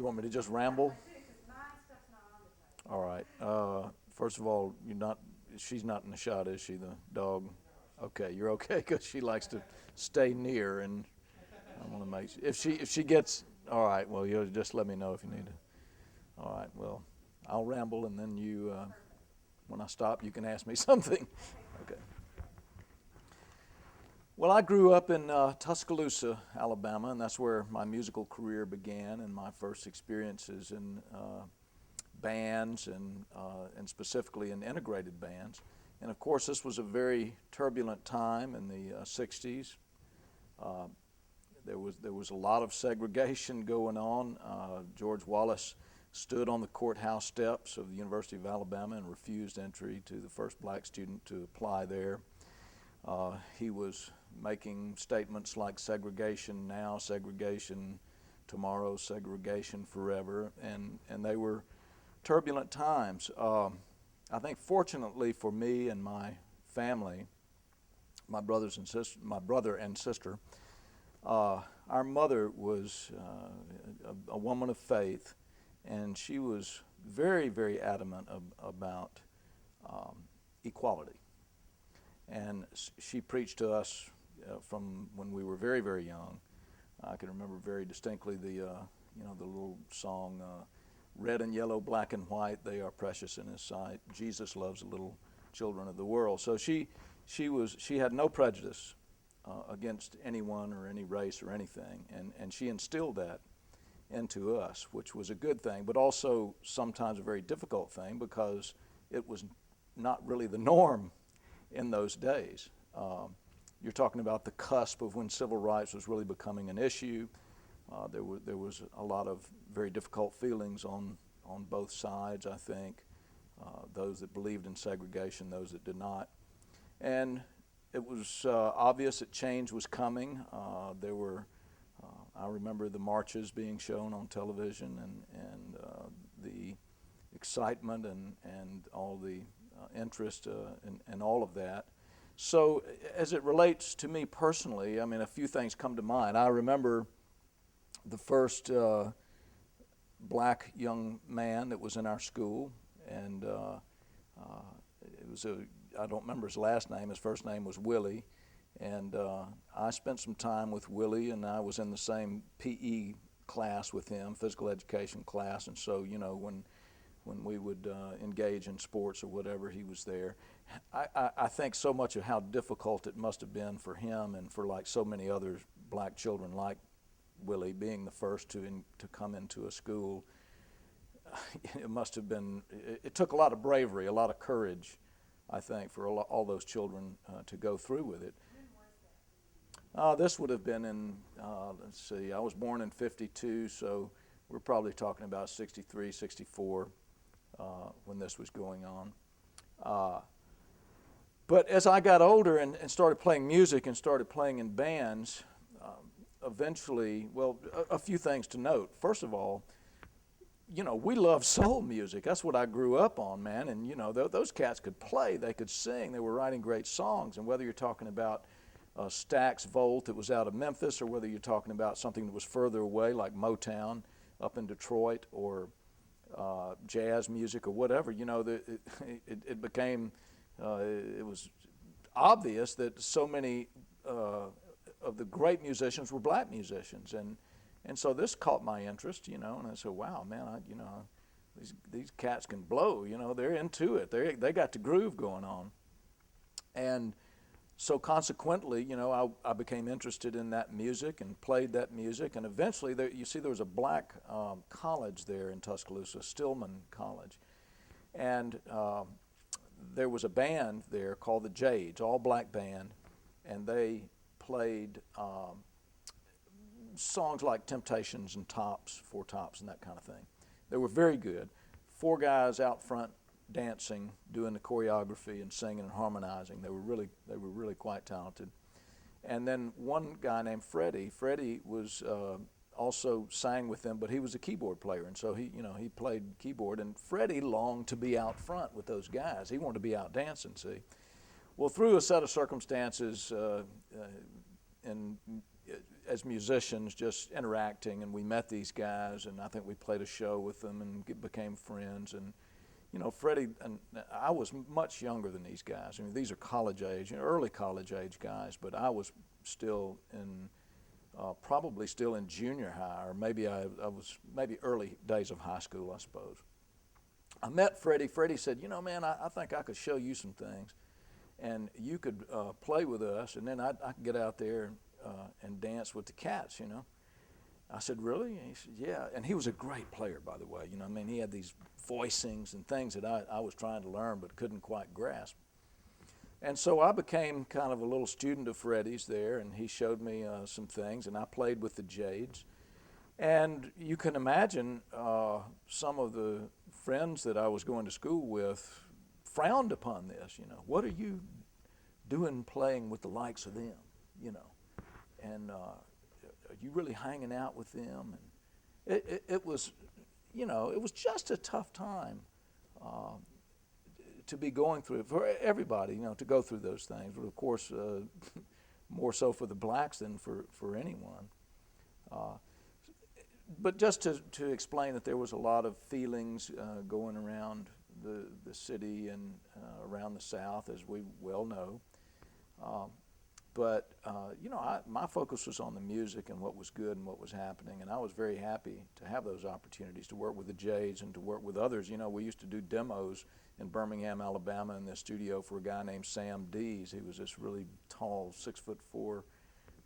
want me to just ramble? All right. First of all, she's not in the shot, is she, the dog? Okay, you're okay because she likes to stay near, and I want to make sure. If she gets, all right, well, you'll just let me know if you need to. All right, well, I'll ramble, and then when I stop, you can ask me something. Okay. Well, I grew up in Tuscaloosa, Alabama, and that's where my musical career began, and my first experiences in bands and specifically in integrated bands. And of course, this was a very turbulent time in the '60s. Uh, there was a lot of segregation going on. George Wallace stood on the courthouse steps of the University of Alabama and refused entry to the first black student to apply there. He was making statements like segregation now, segregation tomorrow, segregation forever, and they were turbulent times. I think fortunately for me and my family, my brother and sister, our mother was a woman of faith, and she was very, very adamant about equality. And she preached to us from when we were very, very young. I can remember very distinctly the little song, "Red and yellow, black and white, they are precious in His sight. Jesus loves the little children of the world." So she had no prejudice against anyone or any race or anything, and she instilled that into us, which was a good thing, but also sometimes a very difficult thing because it was not really the norm in those days. You're talking about the cusp of when civil rights was really becoming an issue. There was a lot of very difficult feelings on both sides, I think, those that believed in segregation, those that did not. And it was obvious that change was coming. I remember the marches being shown on television and the excitement and all the interest and all of that. So as it relates to me personally, I mean, a few things come to mind. I remember the first black young man that was in our school, and it was I don't remember his last name. His first name was Willie, and I spent some time with Willie, and I was in the same PE class with him, physical education class, and so when we would engage in sports or whatever, he was there. I think so much of how difficult it must have been for him and for like so many other black children like Willie being the first to come into a school. It must have been, it took a lot of bravery, a lot of courage, I think, for all those children to go through with it. This would have been in, let's see, I was born in '52, so we're probably talking about '63, '64 when this was going on. But as I got older and started playing music and started playing in bands, eventually, well, a few things to note. First of all, we love soul music. That's what I grew up on, man. And, those cats could play. They could sing. They were writing great songs. And whether you're talking about Stax Volt that was out of Memphis, or whether you're talking about something that was further away like Motown up in Detroit, or jazz music or whatever, it became, it was obvious that so many of the great musicians were black musicians. And so this caught my interest, and I said, wow, man, these cats can blow, they're into it. They got the groove going on. And so consequently, I became interested in that music and played that music. And eventually, there was a black college there in Tuscaloosa, Stillman College. And there was a band there called the Jades, all black band. And they played songs like Temptations and Tops, Four Tops, and that kind of thing. They were very good. 4 guys out front dancing, doing the choreography and singing and harmonizing. They were really quite talented. And then one guy named Freddie was also sang with them, but he was a keyboard player, and so he played keyboard. And Freddie longed to be out front with those guys. He wanted to be out dancing. See, well, through a set of circumstances, and as musicians, just interacting, and we met these guys, and I think we played a show with them and became friends. And you know, Freddie and I was much younger than these guys. I mean, these are college age, early college age guys, but I was still in probably still in junior high, or maybe I was maybe early days of high school, I suppose. I met Freddie. Freddie said, you know, man, I think I could show you some things, and you could play with us, and then I could get out there and dance with the cats, you know. I said, really? And he said, yeah. And he was a great player, by the way. You know, I mean, he had these voicings and things that I was trying to learn but couldn't quite grasp. And so I became kind of a little student of Freddie's there, and he showed me some things, and I played with the Jades. And you can imagine some of the friends that I was going to school with frowned upon this, you know. What are you doing playing with the likes of them, you know? And are you really hanging out with them? And it was, you know, it was just a tough time to be going through it for everybody, you know, to go through those things. But of course, more so for the blacks than for anyone. But just to explain that there was a lot of feelings going around the city and around the South, as we well know. But you know, my focus was on the music and what was good and what was happening, and I was very happy to have those opportunities to work with the Jades and to work with others. You know, we used to do demos in Birmingham, Alabama, in the studio for a guy named Sam Dees. He was this really tall, 6'4"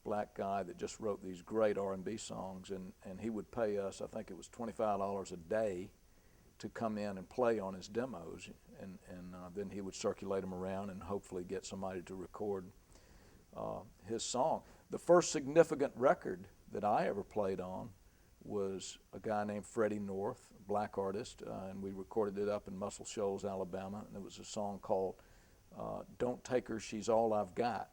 black guy that just wrote these great R&B songs, and he would pay us, I think it was $25 a day, to come in and play on his demos, and then he would circulate them around and hopefully get somebody to record his song. The first significant record that I ever played on was a guy named Freddie North, a black artist, and we recorded it up in Muscle Shoals, Alabama, and it was a song called Don't Take Her, She's All I've Got.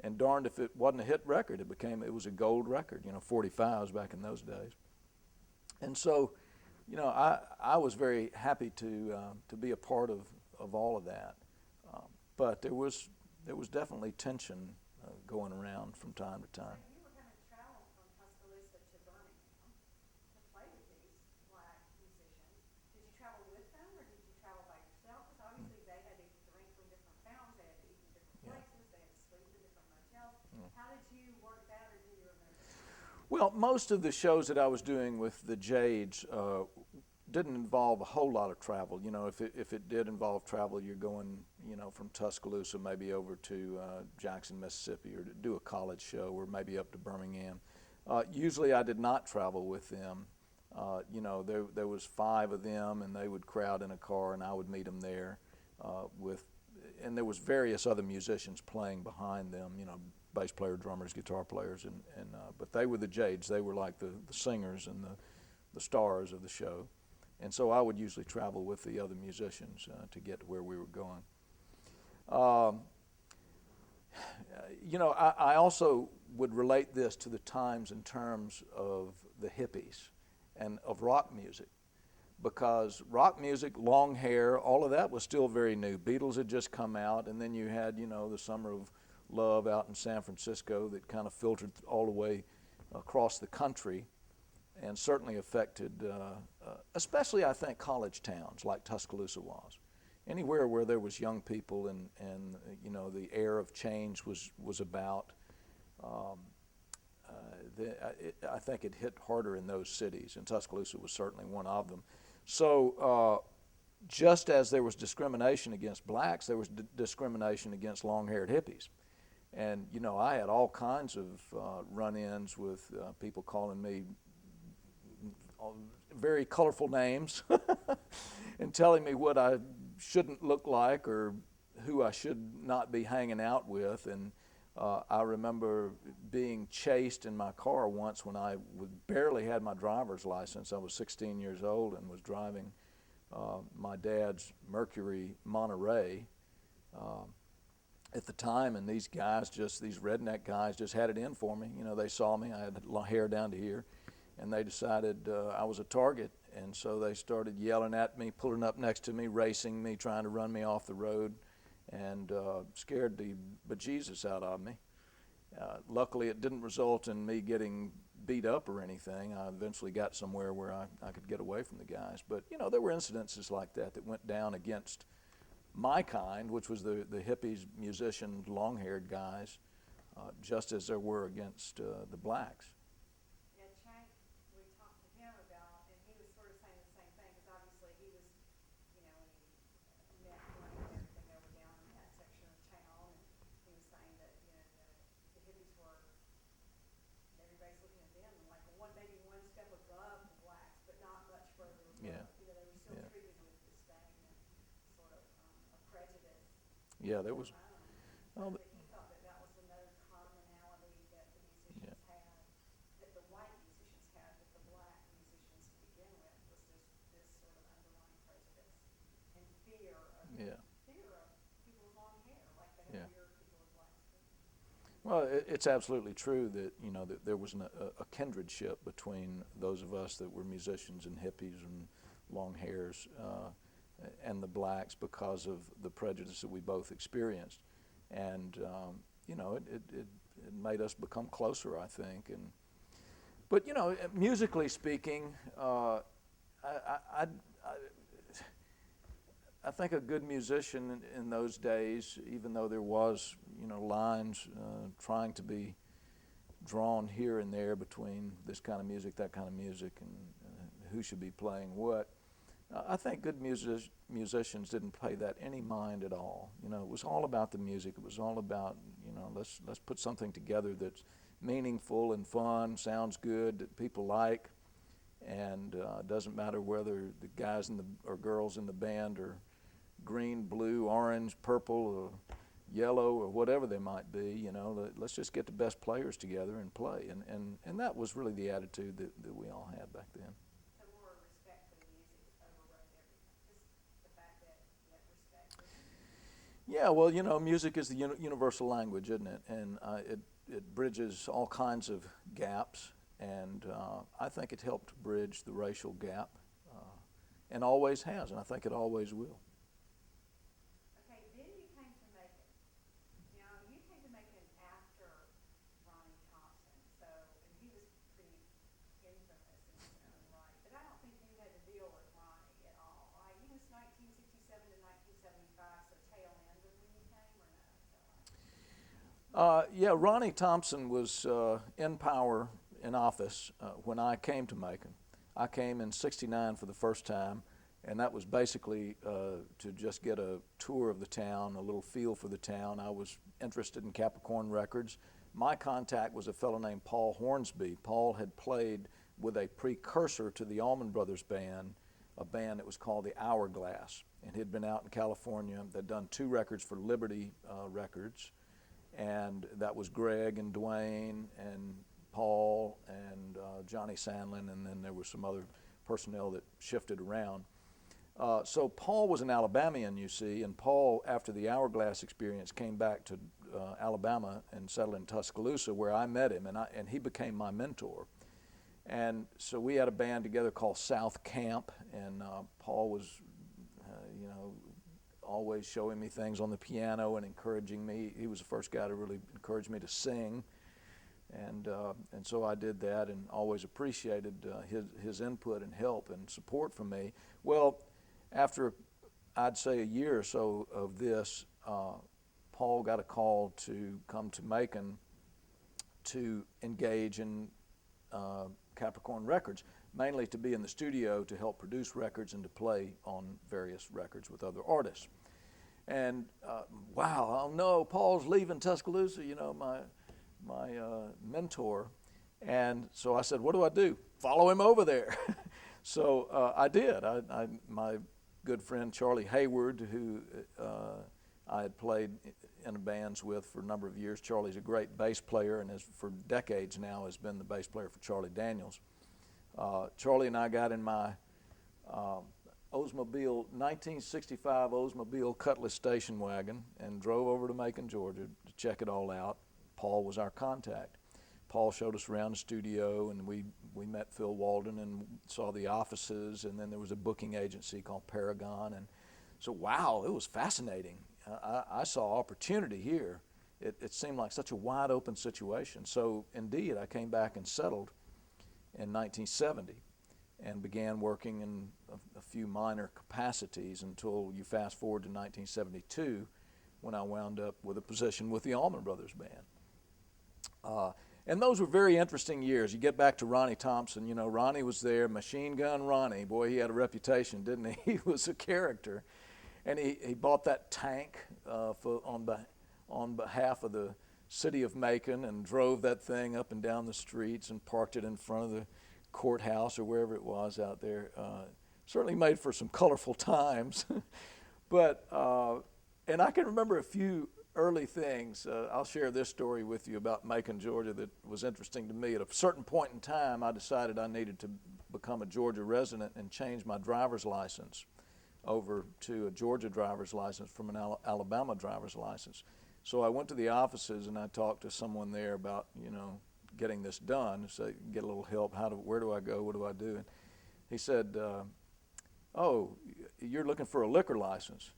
And darned if it wasn't a hit record, it was a gold record, you know, 45s back in those days. And so, you know, I was very happy to be a part of all of that. But there was definitely tension going around from time to time. You were having to travel from Tuscaloosa to Birmingham to play with these black musicians. Did you travel with them, or did you travel by yourself? Because obviously they had to drink from different fountains, they had to eat in different places, they had to sleep in different motels. How did you work that, or do you remember? Well, most of the shows that I was doing with the Jades didn't involve a whole lot of travel. You know, if it did involve travel, you're going, you know, from Tuscaloosa maybe over to Jackson, Mississippi, or to do a college show, or maybe up to Birmingham. Usually I did not travel with them. You know, there was 5 of them, and they would crowd in a car, and I would meet them there and there was various other musicians playing behind them, you know, bass player, drummers, guitar players, but they were the Jades. They were like the singers and the stars of the show. And so I would usually travel with the other musicians to get to where we were going. You know, I also would relate this to the times in terms of the hippies and of rock music, because rock music, long hair, all of that was still very new. Beatles had just come out, and then you had, you know, the Summer of Love out in San Francisco that kind of filtered all the way across the country, and certainly affected, especially I think college towns like Tuscaloosa was. Anywhere where there was young people and you know, the air of change was about. I think it hit harder in those cities, and Tuscaloosa was certainly one of them. So just as there was discrimination against blacks, there was discrimination against long-haired hippies. And you know, I had all kinds of run-ins with people calling me very colorful names and telling me what I shouldn't look like or who I should not be hanging out with. And I remember being chased in my car once when I barely had my driver's license. I was 16 years old and was driving my dad's Mercury Monterey at the time, and these redneck guys just had it in for me. You know, they saw me, I had hair down to here, and they decided I was a target, and so they started yelling at me, pulling up next to me, racing me, trying to run me off the road, and scared the bejesus out of me. Luckily, it didn't result in me getting beat up or anything. I eventually got somewhere where I could get away from the guys. But, you know, there were incidences like that that went down against my kind, which was the hippies, musicians, long-haired guys, just as there were against the blacks. Yeah, Chank, we talked to him about, and he was sort of saying the same thing, because obviously he was, you know, when he met Wayne and everything over down in that section of town, and he was saying that, you know, the hippies were, everybody's looking at them like maybe one step above the blacks, but not much further above. Yeah. You know, they were still Yeah. treated with disdain and sort of a prejudice. Yeah, there was. So Well, that he thought that that was another commonality that the yeah. musicians had, that the white musicians had with the black musicians to begin with, was this sort of underlying prejudice and fear of Yeah. people with long hair, like they Yeah. have fear of people with black skin. Well, it's absolutely true that, you know, that there was a kindredship between those of us that were musicians and hippies and long hairs and the blacks because of the prejudice that we both experienced. And, you know, it made us become closer, I think. But, you know, musically speaking, I think a good musician in those days, even though there was, you know, lines trying to be drawn here and there between this kind of music, that kind of music, and who should be playing what, I think good musicians didn't pay that any mind at all. You know, it was all about the music. It was all about, you know, let's put something together that's meaningful and fun, sounds good, that people like, and it doesn't matter whether the guys or girls in the band are green, blue, orange, purple, or yellow, or whatever they might be. You know, let's just get the best players together and play. And that was really the attitude that we all had back then. So more respect for the music overrode everything, just the fact that you have respect for it. Yeah, well, you know, music is the universal language, isn't it? And it bridges all kinds of gaps, and I think it helped bridge the racial gap, and always has, and I think it always will. Okay, then you came to Macon. Now, you came to Macon after Ronnie Thompson, so, and he was pretty infamous in his own right, but I don't think you had to deal with Ronnie at all, right? He was 1967 to 1975, so tail end of when you came, or no? Is that right? Yeah, Ronnie Thompson was in power in office when I came to Macon. I came in '69 for the first time, and that was basically to just get a tour of the town, a little feel for the town. I was interested in Capricorn Records. My contact was a fellow named Paul Hornsby. Paul had played with a precursor to the Allman Brothers Band, a band that was called the Hourglass, and he'd been out in California. They'd done 2 records for Liberty Records, and that was Greg and Dwayne and Paul and Johnny Sandlin, and then there was some other personnel that shifted around. So Paul was an Alabamian, you see, and Paul, after the Hourglass experience, came back to Alabama and settled in Tuscaloosa, where I met him, and he became my mentor. And so we had a band together called South Camp, and Paul was, you know, always showing me things on the piano and encouraging me. He was the first guy to really encourage me to sing. And so I did that and always appreciated his input and help and support from me. Well, after I'd say a year or so of this, Paul got a call to come to Macon to engage in Capricorn Records, mainly to be in the studio to help produce records and to play on various records with other artists. And wow, oh no, Paul's leaving Tuscaloosa, you know, my mentor. And so I said, what do I do? Follow him over there. So I did. My good friend Charlie Hayward, who I had played in bands with for a number of years. Charlie's a great bass player and has for decades now has been the bass player for Charlie Daniels. Charlie and I got in my Oldsmobile, 1965 Oldsmobile Cutlass station wagon and drove over to Macon, Georgia to check it all out. Paul was our contact. Paul showed us around the studio, and we met Phil Walden and saw the offices, and then there was a booking agency called Paragon. And so, wow, it was fascinating. I saw opportunity here. it seemed like such a wide open situation. So indeed, I came back and settled in 1970 and began working in a few minor capacities until you fast forward to 1972 when I wound up with a position with the Allman Brothers Band. And those were very interesting years. You get back to Ronnie Thompson, you know, Ronnie was there, Machine Gun Ronnie. Boy, he had a reputation, didn't he? He was a character. And he bought that tank on behalf of the city of Macon and drove that thing up and down the streets and parked it in front of the courthouse or wherever it was out there. Certainly made for some colorful times. But, and I can remember a few early things. I'll share this story with you about Macon, Georgia that was interesting to me. At a certain point in time, I decided I needed to become a Georgia resident and change my driver's license over to a Georgia driver's license from an Alabama driver's license. So I went to the offices and I talked to someone there about, you know, getting this done, so get a little help. Where do I go? What do I do? And he said, oh, you're looking for a liquor license.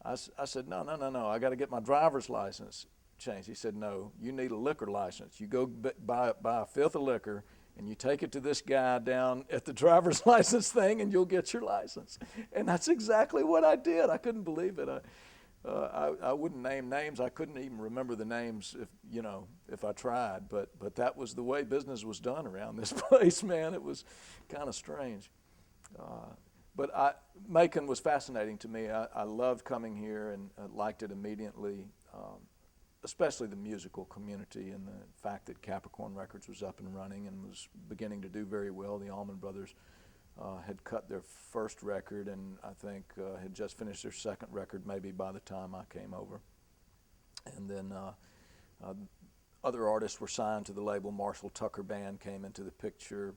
I said, no, I got to get my driver's license changed. He said, no, you need a liquor license. You go buy a fifth of liquor and you take it to this guy down at the driver's license thing and you'll get your license. And that's exactly what I did. I couldn't believe it. I wouldn't name names. I couldn't even remember the names if I tried, but that was the way business was done around this place, man. It was kind of strange. But Macon was fascinating to me. I loved coming here and liked it immediately, especially the musical community and the fact that Capricorn Records was up and running and was beginning to do very well. The Allman Brothers had cut their first record and I think had just finished their second record maybe by the time I came over. And then other artists were signed to the label. Marshall Tucker Band came into the picture.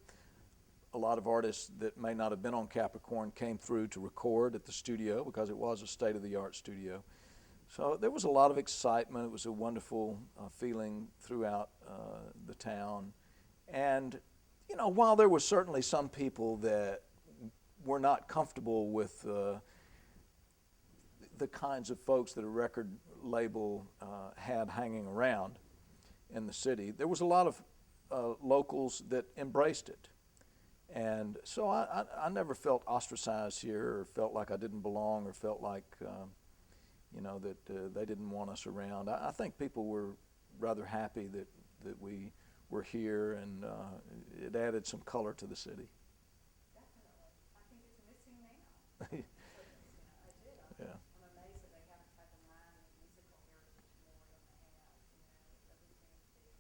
A lot of artists that may not have been on Capricorn came through to record at the studio because it was a state-of-the-art studio. So there was a lot of excitement. It was a wonderful feeling throughout the town. And, you know, while there were certainly some people that were not comfortable with the kinds of folks that a record label had hanging around in the city, there was a lot of locals that embraced it. And so I never felt ostracized here or felt like I didn't belong or felt like, that they didn't want us around. I think people were rather happy that we were here, and it added some color to the city. Definitely. I think it's missing now. I did. Yeah. I'm amazed that they haven't taken line in musical heritage more than they have. It doesn't seem to be.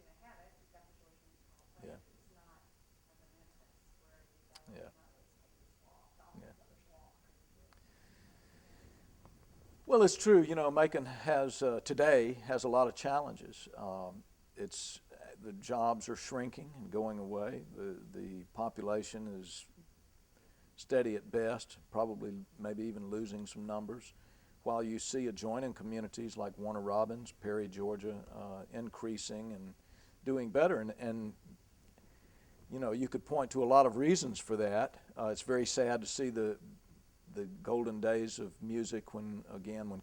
They have it. You've got the Georgia Music Hall of Fame. Yeah. It's not as a Memphis where you go Yeah. and it's Taylor's Walk, the Allman Yeah. Brothers Walk. Well, it's true. You know, Macon today has a lot of challenges. The jobs are shrinking and going away. The population is steady at best, probably maybe even losing some numbers. While you see adjoining communities like Warner Robins, Perry, Georgia, increasing and doing better, and you could point to a lot of reasons for that. It's very sad to see the golden days of music when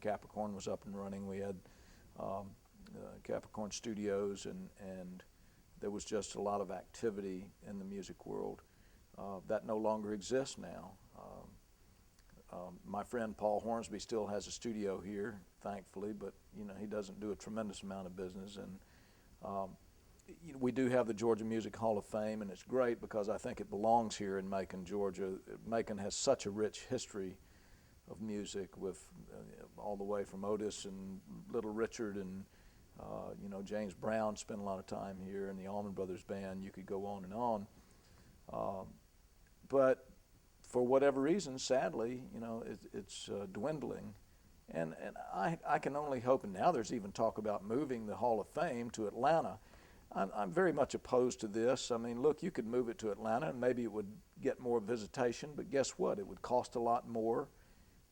Capricorn was up and running. We had Capricorn Studios, and there was just a lot of activity in the music world. That no longer exists now. My friend Paul Hornsby still has a studio here, thankfully, but he doesn't do a tremendous amount of business. And we do have the Georgia Music Hall of Fame, and it's great because I think it belongs here in Macon, Georgia. Macon has such a rich history of music, with all the way from Otis and Little Richard and James Brown spent a lot of time here, and the Allman Brothers Band. You could go on and on. But for whatever reason, sadly, it's dwindling. And I can only hope, and now there's even talk about moving the Hall of Fame to Atlanta. I'm very much opposed to this. I mean, look, you could move it to Atlanta and maybe it would get more visitation, but guess what? It would cost a lot more,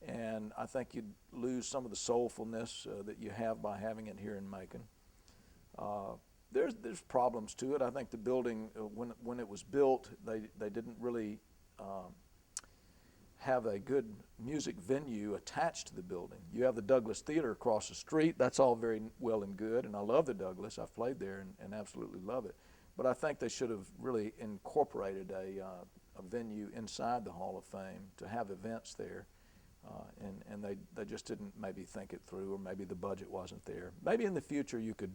and I think you'd lose some of the soulfulness that you have by having it here in Macon. There's problems to it. I think the building, when it was built, they didn't really have a good music venue attached to the building. You have the Douglas Theater across the street. That's all very well and good, and I love the Douglas. I've played there and absolutely love it. But I think they should have really incorporated a venue inside the Hall of Fame to have events there. And they just didn't maybe think it through, or maybe the budget wasn't there. Maybe in the future you could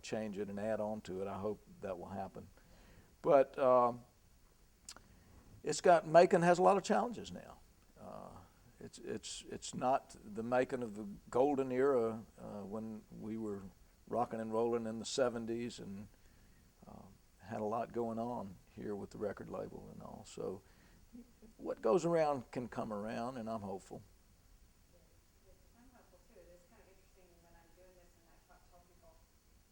change it and add on to it. I hope that will happen. But Macon has a lot of challenges now. It's not the Macon of the golden era when we were rocking and rolling in the 70s and had a lot going on here with the record label and all. So what goes around can come around, and I'm hopeful. I'm hopeful too. It's kind of interesting when I'm doing this and I tell people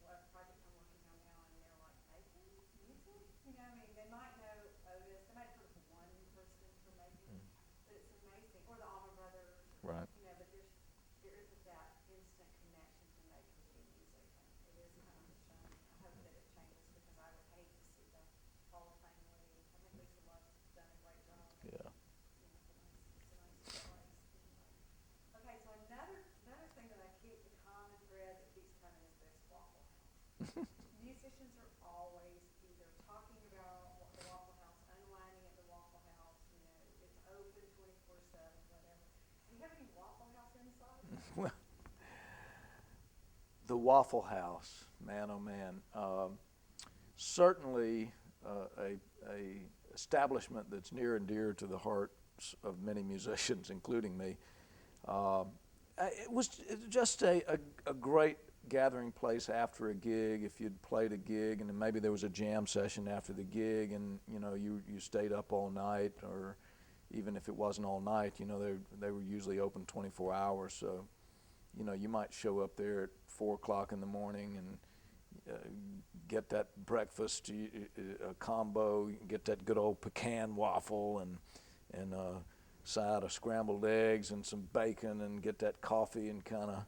what project I'm working on now, and they're like, Macon music? You know, I mean, they might know Otis, they might have heard of one person from Macon, but it's amazing. Or the Allman Brothers, Right. you know, but there isn't that instant connection to Macon City music, and it is kind of a shame. I hope that it changes because I would hate to see the Hall of Fame leave. I think Lisa Love's done a great job. Yeah. You know, it's a nice place. Anyway. Okay, so another thing that I keep, the common thread that keeps coming is this Waffle House. Musicians are always either talking about the Waffle House, unwinding at the Waffle House, you know, it's open 24/7, whatever. Do you have any Waffle House insight? Well, the Waffle House, man, oh man. Certainly a establishment that's near and dear to the hearts of many musicians, including me. It was just a great gathering place after a gig. If you'd played a gig and then maybe there was a jam session after the gig, and you know you stayed up all night, or even if it wasn't all night, you know they were usually open 24 hours. So you know you might show up there at 4 o'clock in the morning and get that breakfast, a combo, get that good old pecan waffle and a side of scrambled eggs and some bacon, and get that coffee and kind of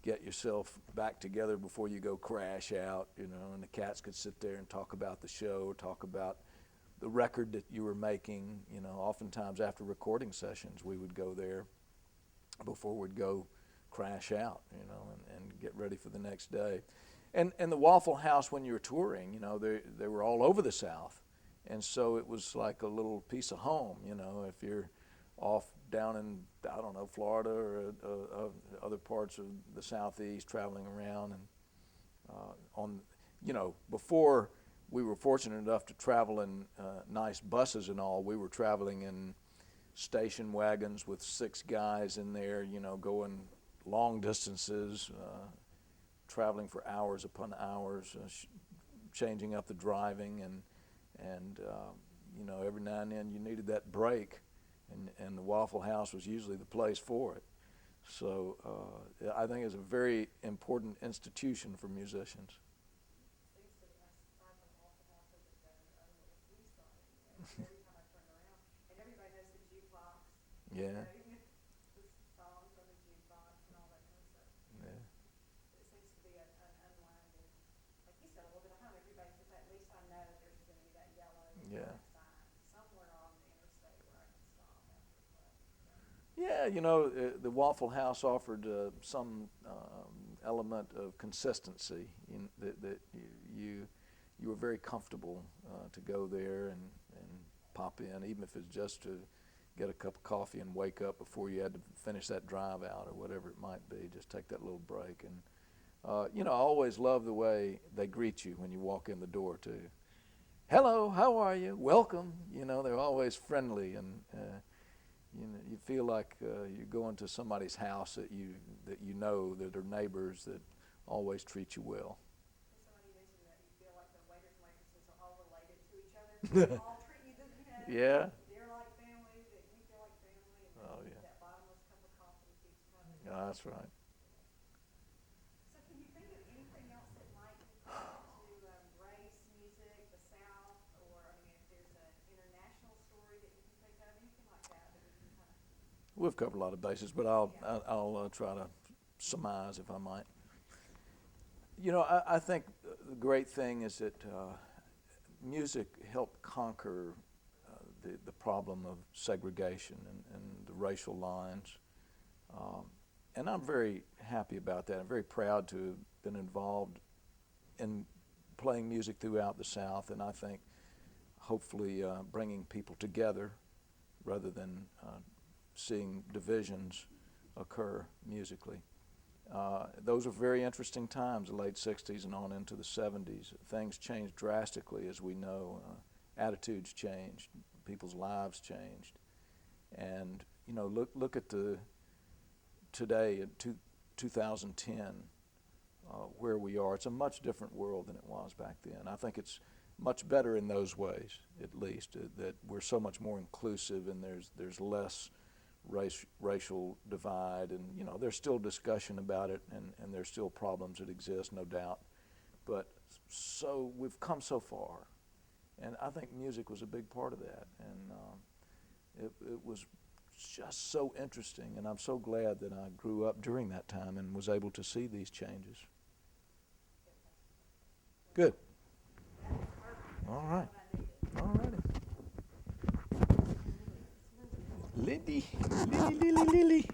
get yourself back together before you go crash out, you know, and the cats could sit there and talk about the show, talk about the record that you were making. You know, oftentimes after recording sessions we would go there before we'd go crash out, you know, and get ready for the next day. And the Waffle House, when you were touring, you know, they were all over the South, and so it was like a little piece of home, you know. If you're off down in, I don't know, Florida or other parts of the Southeast, traveling around, and on, you know, before we were fortunate enough to travel in nice buses and all, we were traveling in station wagons with 6 guys in there, you know, going long distances, traveling for hours upon hours, changing up the driving, and you know, every now and then you needed that break, and the Waffle House was usually the place for it. So I think it's a very important institution for musicians. Seems to be, I the Waffle House as its own little seaside, you know, every time I turn around, and everybody knows the jukebox. Yeah. You know, the songs on the jukebox and all that kind of stuff. Yeah. It seems to be an unwinding, like you said, a little bit of home. Everybody says, at least I know that there's going to be that yellow Yeah. sign somewhere on the interstate where I can stop after play. Yeah, you know, the Waffle House offered some element of consistency. That you were very comfortable to go there and pop in, even if it's just to get a cup of coffee and wake up before you had to finish that drive out or whatever it might be. Just take that little break. And you know, I always love the way they greet you when you walk in the door too. Hello, how are you? Welcome. You know, they're always friendly, and you know, you feel like you're going to somebody's house that you know, that are neighbors, that always treat you well. And somebody mentioned that you feel like the waiters and waitresses are all related to each other. They all treat you, you know, Yeah. they're like family, that you feel like family, and Oh, yeah. that bottomless cup of coffee keeps coming. Yeah, that's right. So can you think of anything else that might be connected to race, music, the South, or, I mean, if there's an international story that you can think of, anything like that that we can kind of, We've covered a lot of bases, but I'll try to surmise, if I might. You know, I think the great thing is that music helped conquer the problem of segregation and the racial lines. And I'm very happy about that. I'm very proud to have been involved in playing music throughout the South, and I think hopefully bringing people together rather than seeing divisions occur musically. Those are very interesting times, the late 60s and on into the 70s. Things changed drastically, as we know. Attitudes changed, people's lives changed. And, you know, look at today in 2010, where we are. It's a much different world than it was back then. I think it's much better in those ways, at least, that we're so much more inclusive, and there's less racial divide, and you know there's still discussion about it, and there's still problems that exist, no doubt. But so we've come so far, and I think music was a big part of that, and it was just so interesting, and I'm so glad that I grew up during that time and was able to see these changes. Good. All right. All righty. Lily, Lily, Lily, Lily.